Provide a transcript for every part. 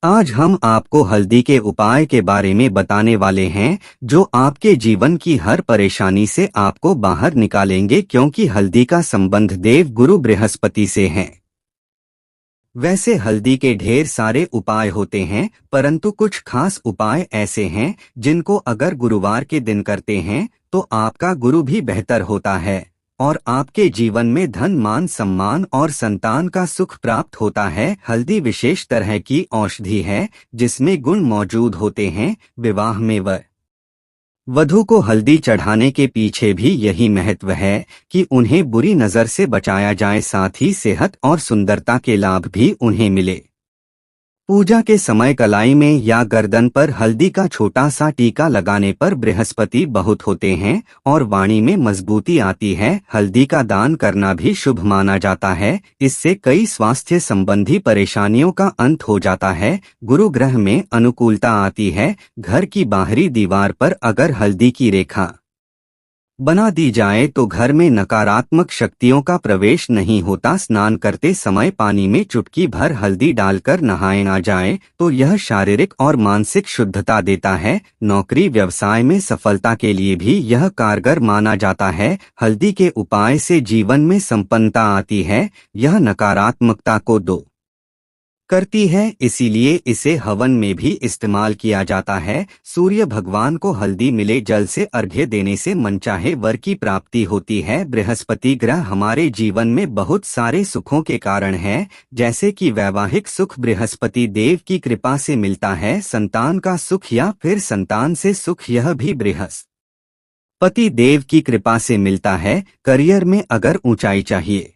आज हम आपको हल्दी के उपाय के बारे में बताने वाले हैं जो आपके जीवन की हर परेशानी से आपको बाहर निकालेंगे, क्योंकि हल्दी का संबंध देव गुरु बृहस्पति से है। वैसे हल्दी के ढेर सारे उपाय होते हैं, परंतु कुछ खास उपाय ऐसे हैं जिनको अगर गुरुवार के दिन करते हैं तो आपका गुरु भी बेहतर होता है और आपके जीवन में धन, मान, सम्मान और संतान का सुख प्राप्त होता है। हल्दी विशेष तरह की औषधि है जिसमें गुण मौजूद होते हैं। विवाह में वधू को हल्दी चढ़ाने के पीछे भी यही महत्व है कि उन्हें बुरी नजर से बचाया जाए, साथ ही सेहत और सुंदरता के लाभ भी उन्हें मिले। पूजा के समय कलाई में या गर्दन पर हल्दी का छोटा सा टीका लगाने पर बृहस्पति बहुत होते हैं और वाणी में मजबूती आती है। हल्दी का दान करना भी शुभ माना जाता है। इससे कई स्वास्थ्य संबंधी परेशानियों का अंत हो जाता है। गुरु ग्रह में अनुकूलता आती है। घर की बाहरी दीवार पर अगर हल्दी की रेखा बना दी जाए तो घर में नकारात्मक शक्तियों का प्रवेश नहीं होता। स्नान करते समय पानी में चुटकी भर हल्दी डालकर नहाए ना जाए तो यह शारीरिक और मानसिक शुद्धता देता है। नौकरी व्यवसाय में सफलता के लिए भी यह कारगर माना जाता है। हल्दी के उपाय से जीवन में संपन्नता आती है। यह नकारात्मकता को दूर करती है, इसीलिए इसे हवन में भी इस्तेमाल किया जाता है। सूर्य भगवान को हल्दी मिले जल से अर्घ्य देने से मनचाहे वर की प्राप्ति होती है। बृहस्पति ग्रह हमारे जीवन में बहुत सारे सुखों के कारण है, जैसे कि वैवाहिक सुख बृहस्पति देव की कृपा से मिलता है। संतान का सुख या फिर संतान से सुख, यह भी बृहस्पति देव की कृपा से मिलता है। करियर में अगर ऊंचाई चाहिए,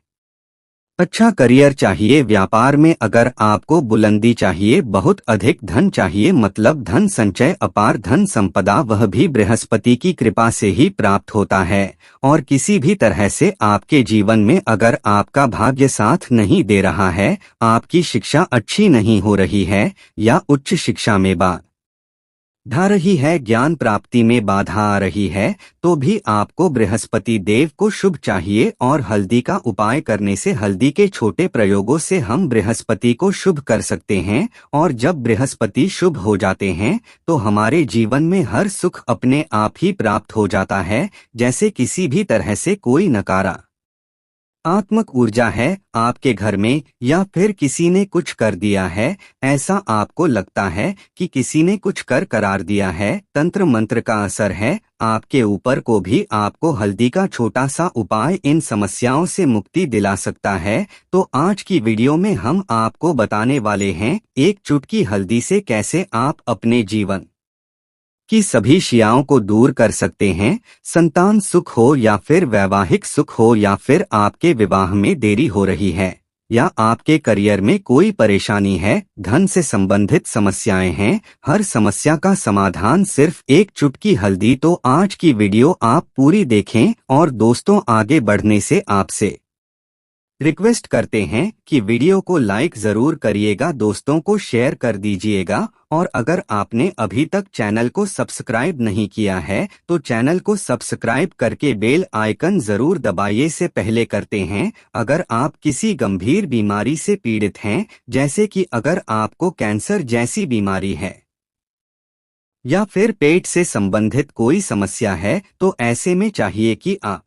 अच्छा करियर चाहिए, व्यापार में अगर आपको बुलंदी चाहिए, बहुत अधिक धन चाहिए, मतलब धन संचय, अपार धन संपदा, वह भी बृहस्पति की कृपा से ही प्राप्त होता है। और किसी भी तरह से आपके जीवन में अगर आपका भाग्य साथ नहीं दे रहा है, आपकी शिक्षा अच्छी नहीं हो रही है या उच्च शिक्षा में बाधा रही है, ज्ञान प्राप्ति में बाधा आ रही है, तो भी आपको बृहस्पति देव को शुभ चाहिए। और हल्दी का उपाय करने से, हल्दी के छोटे प्रयोगों से हम बृहस्पति को शुभ कर सकते हैं। और जब बृहस्पति शुभ हो जाते हैं तो हमारे जीवन में हर सुख अपने आप ही प्राप्त हो जाता है। जैसे किसी भी तरह से कोई नकारात्मक ऊर्जा है आपके घर में या फिर किसी ने कुछ कर दिया है, ऐसा आपको लगता है कि किसी ने कुछ कर करार दिया है, तंत्र मंत्र का असर है आपके ऊपर, को भी आपको हल्दी का छोटा सा उपाय इन समस्याओं से मुक्ति दिला सकता है। तो आज की वीडियो में हम आपको बताने वाले हैं एक चुटकी हल्दी से कैसे आप अपने जीवन की सभी शियाओं को दूर कर सकते हैं। संतान सुख हो या फिर वैवाहिक सुख हो या फिर आपके विवाह में देरी हो रही है या आपके करियर में कोई परेशानी है, धन से संबंधित समस्याएं हैं, हर समस्या का समाधान सिर्फ एक चुटकी हल्दी। तो आज की वीडियो आप पूरी देखें और दोस्तों, आगे बढ़ने से आपसे रिक्वेस्ट करते हैं कि वीडियो को लाइक जरूर करिएगा, दोस्तों को शेयर कर दीजिएगा और अगर आपने अभी तक चैनल को सब्सक्राइब नहीं किया है तो चैनल को सब्सक्राइब करके बेल आइकन जरूर दबाइए। से पहले करते हैं, अगर आप किसी गंभीर बीमारी से पीड़ित हैं, जैसे कि अगर आपको कैंसर जैसी बीमारी है या फिर पेट से संबंधित कोई समस्या है, तो ऐसे में चाहिए कि आप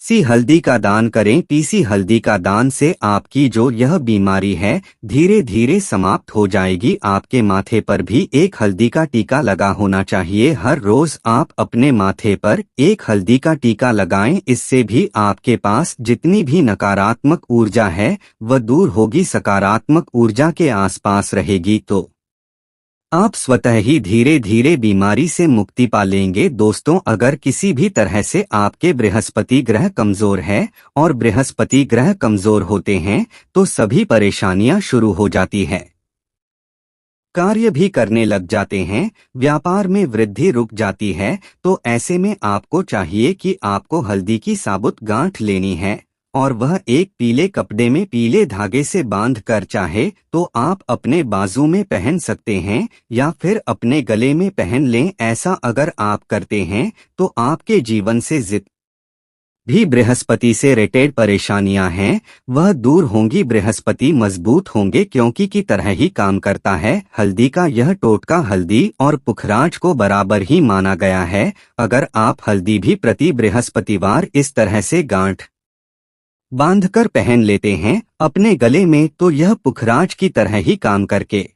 सी हल्दी का दान करें। पीसी हल्दी का दान से आपकी जो यह बीमारी है धीरे धीरे समाप्त हो जाएगी। आपके माथे पर भी एक हल्दी का टीका लगा होना चाहिए। हर रोज आप अपने माथे पर एक हल्दी का टीका लगाएं, इससे भी आपके पास जितनी भी नकारात्मक ऊर्जा है वह दूर होगी, सकारात्मक ऊर्जा के आसपास रहेगी, तो आप स्वतः ही धीरे धीरे बीमारी से मुक्ति पा लेंगे। दोस्तों, अगर किसी भी तरह से आपके बृहस्पति ग्रह कमजोर है और बृहस्पति ग्रह कमजोर होते हैं तो सभी परेशानियां शुरू हो जाती है, कार्य भी करने लग जाते हैं, व्यापार में वृद्धि रुक जाती है। तो ऐसे में आपको चाहिए कि आपको हल्दी की साबुत गांठ लेनी है और वह एक पीले कपड़े में पीले धागे से बांध कर, चाहे तो आप अपने बाजू में पहन सकते हैं या फिर अपने गले में पहन लें। ऐसा अगर आप करते हैं तो आपके जीवन से भी बृहस्पति से रिलेटेड परेशानियां हैं वह दूर होंगी। बृहस्पति मजबूत होंगे क्योंकि की तरह ही काम करता है। हल्दी का यह टोटका हल्दी और पुखराज को बराबर ही माना गया है। अगर आप हल्दी भी प्रति बृहस्पतिवार इस तरह से गांठ बांधकर पहन लेते हैं अपने गले में तो यह पुखराज की तरह ही काम करके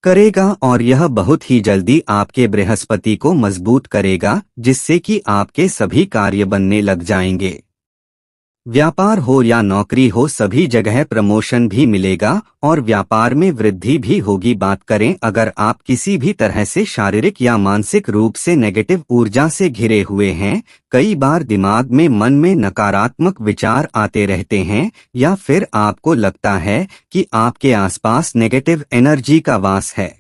करेगा और यह बहुत ही जल्दी आपके बृहस्पति को मजबूत करेगा जिससे कि आपके सभी कार्य बनने लग जाएंगे। व्यापार हो या नौकरी हो सभी जगह प्रमोशन भी मिलेगा और व्यापार में वृद्धि भी होगी। बात करें अगर आप किसी भी तरह से शारीरिक या मानसिक रूप से नेगेटिव ऊर्जा से घिरे हुए हैं, कई बार दिमाग में मन में नकारात्मक विचार आते रहते हैं या फिर आपको लगता है कि आपके आसपास नेगेटिव एनर्जी का वास है,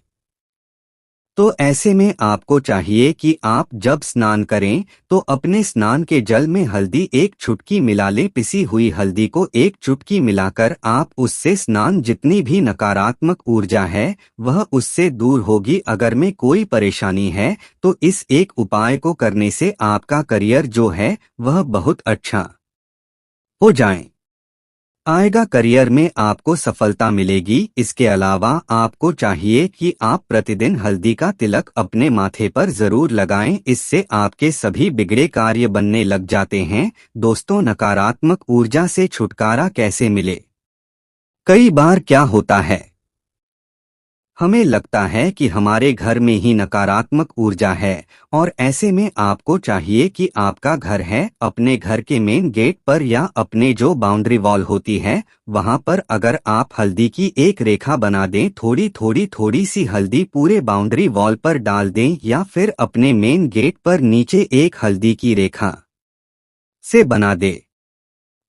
तो ऐसे में आपको चाहिए कि आप जब स्नान करें तो अपने स्नान के जल में हल्दी एक चुटकी मिला लें। पिसी हुई हल्दी को एक चुटकी मिलाकर आप उससे स्नान जितनी भी नकारात्मक ऊर्जा है वह उससे दूर होगी। अगर में कोई परेशानी है तो इस एक उपाय को करने से आपका करियर जो है वह बहुत अच्छा हो आएगा। करियर में आपको सफलता मिलेगी। इसके अलावा आपको चाहिए कि आप प्रतिदिन हल्दी का तिलक अपने माथे पर जरूर लगाएं, इससे आपके सभी बिगड़े कार्य बनने लग जाते हैं। दोस्तों, नकारात्मक ऊर्जा से छुटकारा कैसे मिले? कई बार क्या होता है, हमें लगता है कि हमारे घर में ही नकारात्मक ऊर्जा है और ऐसे में आपको चाहिए कि आपका घर है अपने घर के मेन गेट पर या अपने जो बाउंड्री वॉल होती है वहां पर अगर आप हल्दी की एक रेखा बना दें, थोड़ी सी हल्दी पूरे बाउंड्री वॉल पर डाल दें या फिर अपने मेन गेट पर नीचे एक हल्दी की रेखा से बना दे,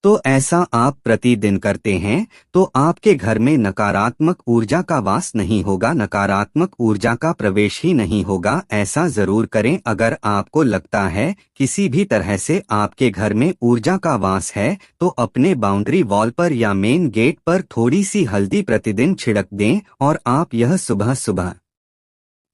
तो ऐसा आप प्रतिदिन करते हैं तो आपके घर में नकारात्मक ऊर्जा का वास नहीं होगा, नकारात्मक ऊर्जा का प्रवेश ही नहीं होगा। ऐसा जरूर करें। अगर आपको लगता है किसी भी तरह से आपके घर में ऊर्जा का वास है तो अपने बाउंड्री वॉल पर या मेन गेट पर थोड़ी सी हल्दी प्रतिदिन छिड़क दें और आप यह सुबह सुबह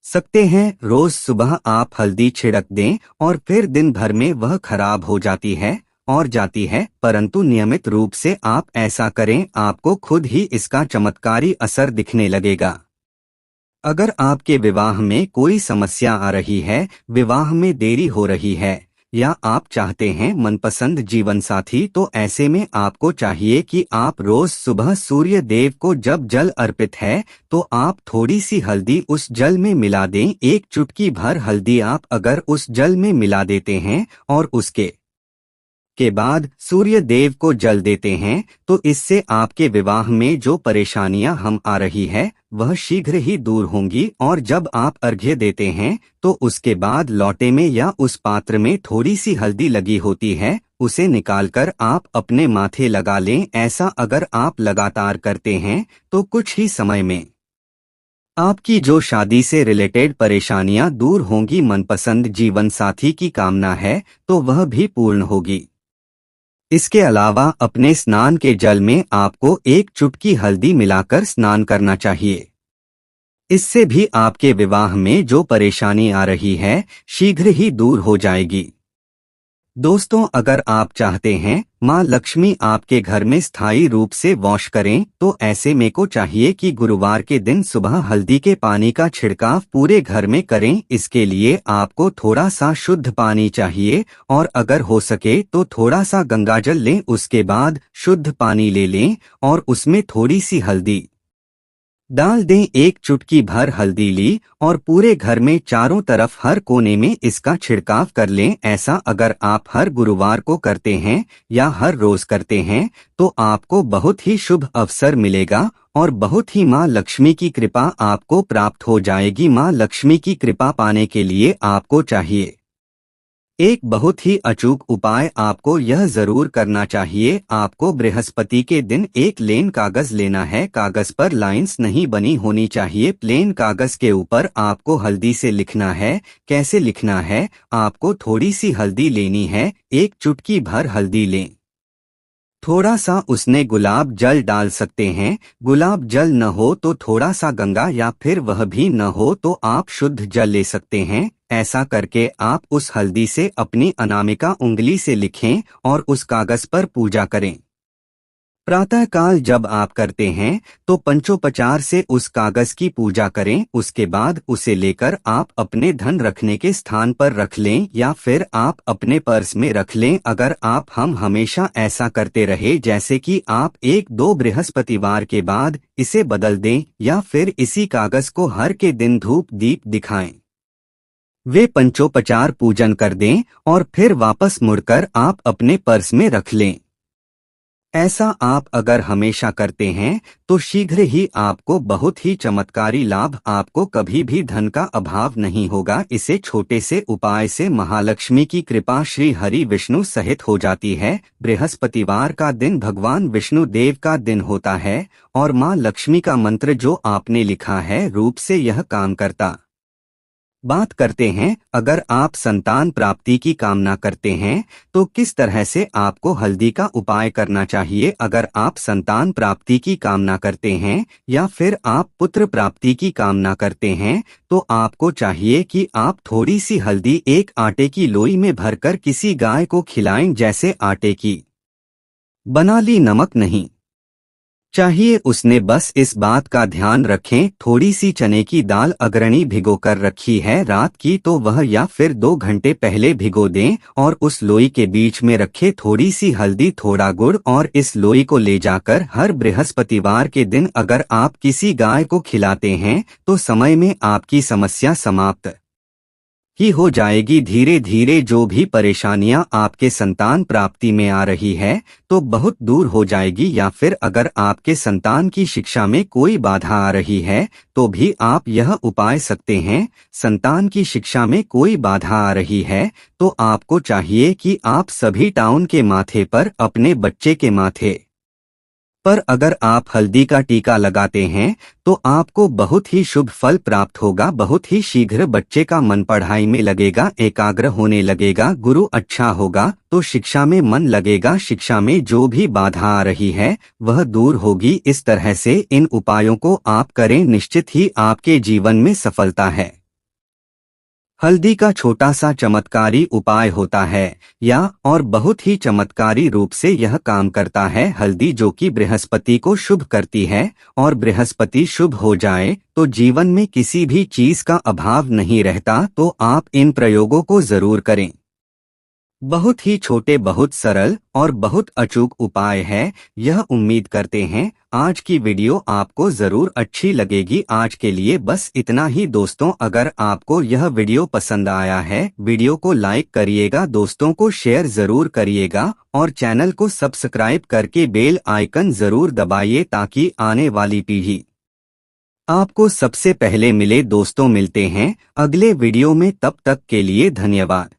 सकते हैं। रोज सुबह आप हल्दी छिड़क दें और फिर दिन भर में वह खराब हो जाती है और जाती है, परंतु नियमित रूप से आप ऐसा करें, आपको खुद ही इसका चमत्कारी असर दिखने लगेगा। अगर आपके विवाह में कोई समस्या आ रही है, विवाह में देरी हो रही है या आप चाहते हैं मनपसंद जीवन साथी, तो ऐसे में आपको चाहिए कि आप रोज सुबह सूर्य देव को जब जल अर्पित है तो आप थोड़ी सी हल्दी उस जल में मिला दें। एक चुटकी भर हल्दी आप अगर उस जल में मिला देते हैं और उसके बाद सूर्य देव को जल देते हैं तो इससे आपके विवाह में जो परेशानियां हम आ रही है वह शीघ्र ही दूर होंगी। और जब आप अर्घ्य देते हैं तो उसके बाद लौटे में या उस पात्र में थोड़ी सी हल्दी लगी होती है उसे निकालकर आप अपने माथे लगा लें। ऐसा अगर आप लगातार करते हैं तो कुछ ही समय में आपकी जो शादी से रिलेटेड परेशानियां दूर होंगी, मनपसंद जीवन साथी की कामना है तो वह भी पूर्ण होगी। इसके अलावा अपने स्नान के जल में आपको एक चुटकी हल्दी मिलाकर स्नान करना चाहिए। इससे भी आपके विवाह में जो परेशानी आ रही है शीघ्र ही दूर हो जाएगी। दोस्तों, अगर आप चाहते हैं माँ लक्ष्मी आपके घर में स्थायी रूप से वास करें तो ऐसे में को चाहिए कि गुरुवार के दिन सुबह हल्दी के पानी का छिड़काव पूरे घर में करें। इसके लिए आपको थोड़ा सा शुद्ध पानी चाहिए और अगर हो सके तो थोड़ा सा गंगाजल लें, उसके बाद शुद्ध पानी ले लें और उसमें थोड़ी सी हल्दी डाल दें। एक चुटकी भर हल्दी ली और पूरे घर में चारों तरफ हर कोने में इसका छिड़काव कर लें। ऐसा अगर आप हर गुरुवार को करते हैं या हर रोज करते हैं तो आपको बहुत ही शुभ अवसर मिलेगा और बहुत ही माँ लक्ष्मी की कृपा आपको प्राप्त हो जाएगी। माँ लक्ष्मी की कृपा पाने के लिए आपको चाहिए एक बहुत ही अचूक उपाय आपको यह जरूर करना चाहिए। आपको बृहस्पति के दिन एक प्लेन कागज लेना है। कागज पर लाइंस नहीं बनी होनी चाहिए। प्लेन कागज के ऊपर आपको हल्दी से लिखना है। कैसे लिखना है, आपको थोड़ी सी हल्दी लेनी है, एक चुटकी भर हल्दी लें, थोड़ा सा उसने गुलाब जल डाल सकते हैं। गुलाब जल न हो तो थोड़ा सा गंगा या फिर वह भी न हो तो आप शुद्ध जल ले सकते हैं। ऐसा करके आप उस हल्दी से अपनी अनामिका उंगली से लिखें और उस कागज पर पूजा करें। प्रातः काल जब आप करते हैं तो पंचोपचार से उस कागज की पूजा करें। उसके बाद उसे लेकर आप अपने धन रखने के स्थान पर रख लें या फिर आप अपने पर्स में रख लें। अगर आप हम हमेशा ऐसा करते रहे जैसे कि आप 1-2 बृहस्पतिवार के बाद इसे बदल दें या फिर इसी कागज को हर के दिन धूप दीप दिखाएं, वे पंचोपचार पूजन कर दें और फिर वापस मुड़कर आप अपने पर्स में रख लें। ऐसा आप अगर हमेशा करते हैं तो शीघ्र ही आपको बहुत ही चमत्कारी लाभ, आपको कभी भी धन का अभाव नहीं होगा। इसे छोटे से उपाय से महालक्ष्मी की कृपा श्री हरि विष्णु सहित हो जाती है। बृहस्पतिवार का दिन भगवान विष्णु देव का दिन होता है और माँ लक्ष्मी का मंत्र जो आपने लिखा है रूप से यह काम करता। बात करते हैं, अगर आप संतान प्राप्ति की कामना करते हैं तो किस तरह से आपको हल्दी का उपाय करना चाहिए। अगर आप संतान प्राप्ति की कामना करते हैं या फिर आप पुत्र प्राप्ति की कामना करते हैं तो आपको चाहिए कि आप थोड़ी सी हल्दी एक आटे की लोई में भरकर किसी गाय को खिलाएं। जैसे आटे की बना ली, नमक नहीं चाहिए उसने। बस इस बात का ध्यान रखें, थोड़ी सी चने की दाल अग्रणी भिगो कर रखी है रात की तो वह या फिर 2 घंटे पहले भिगो दें और उस लोई के बीच में रखे थोड़ी सी हल्दी, थोड़ा गुड़ और इस लोई को ले जाकर हर बृहस्पतिवार के दिन अगर आप किसी गाय को खिलाते हैं तो समय में आपकी समस्या समाप्त ही हो जाएगी। धीरे धीरे जो भी परेशानियां आपके संतान प्राप्ति में आ रही है तो बहुत दूर हो जाएगी। या फिर अगर आपके संतान की शिक्षा में कोई बाधा आ रही है तो भी आप यह उपाय सकते हैं। संतान की शिक्षा में कोई बाधा आ रही है तो आपको चाहिए कि आप सभी टाउन के माथे पर, अपने बच्चे के माथे पर अगर आप हल्दी का टीका लगाते हैं तो आपको बहुत ही शुभ फल प्राप्त होगा। बहुत ही शीघ्र बच्चे का मन पढ़ाई में लगेगा, एकाग्र होने लगेगा, गुरु अच्छा होगा तो शिक्षा में मन लगेगा। शिक्षा में जो भी बाधा आ रही है वह दूर होगी। इस तरह से इन उपायों को आप करें, निश्चित ही आपके जीवन में सफलता है। हल्दी का छोटा सा चमत्कारी उपाय होता है या और बहुत ही चमत्कारी रूप से यह काम करता है। हल्दी जो कि बृहस्पति को शुभ करती है और बृहस्पति शुभ हो जाए तो जीवन में किसी भी चीज का अभाव नहीं रहता। तो आप इन प्रयोगों को जरूर करें। बहुत ही छोटे, बहुत सरल और बहुत अचूक उपाय है। यह उम्मीद करते हैं आज की वीडियो आपको जरूर अच्छी लगेगी। आज के लिए बस इतना ही दोस्तों। अगर आपको यह वीडियो पसंद आया है, वीडियो को लाइक करिएगा, दोस्तों को शेयर जरूर करिएगा और चैनल को सब्सक्राइब करके बेल आइकन जरूर दबाइए ताकि आने वाली पीढ़ी आपको सबसे पहले मिले। दोस्तों मिलते हैं अगले वीडियो में, तब तक के लिए धन्यवाद।